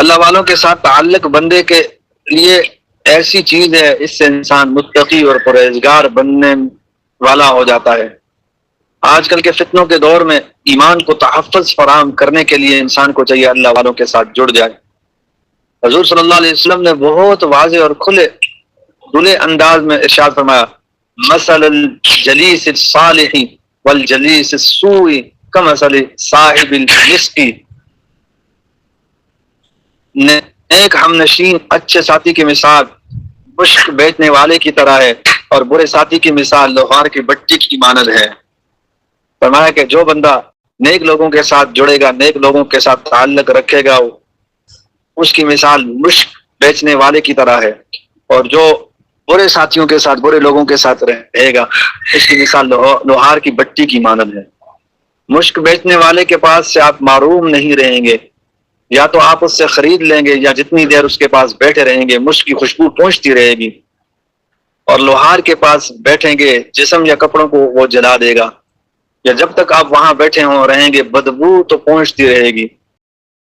اللہ والوں کے ساتھ تعلق بندے کے لیے ایسی چیز ہے، اس سے انسان متقی اور پرہیزگار بننے والا ہو جاتا ہے۔ آج کل کے فتنوں کے دور میں ایمان کو تحفظ فراہم کرنے کے لیے انسان کو چاہیے اللہ والوں کے ساتھ جڑ جائے۔ حضور صلی اللہ علیہ وسلم نے بہت واضح اور کھلے انداز میں ارشاد فرمایا، مثل الجلیس الصالح والجلیس السوء کمثل صاحب المسک، نیک ہم نشین اچھے ساتھی کی مثال مشک بیچنے والے کی طرح ہے، اور برے ساتھی کی مثال لوہار کی بٹی کی مانند ہے۔ فرمایا کہ جو بندہ نیک لوگوں کے ساتھ جڑے گا، نیک لوگوں کے ساتھ تعلق رکھے گا، اس کی مثال مشک بیچنے والے کی طرح ہے، اور جو برے ساتھیوں کے ساتھ، برے لوگوں کے ساتھ رہے گا، اس کی مثال لوہار کی بٹی کی مانند ہے۔ مشک بیچنے والے کے پاس سے آپ معروم نہیں رہیں گے، یا تو آپ اس سے خرید لیں گے، یا جتنی دیر اس کے پاس بیٹھے رہیں گے مشک کی خوشبو پہنچتی رہے گی، اور لوہار کے پاس بیٹھیں گے جسم یا کپڑوں کو وہ جلا دے گا، یا جب تک آپ وہاں بیٹھے ہوں رہیں گے بدبو تو پہنچتی رہے گی۔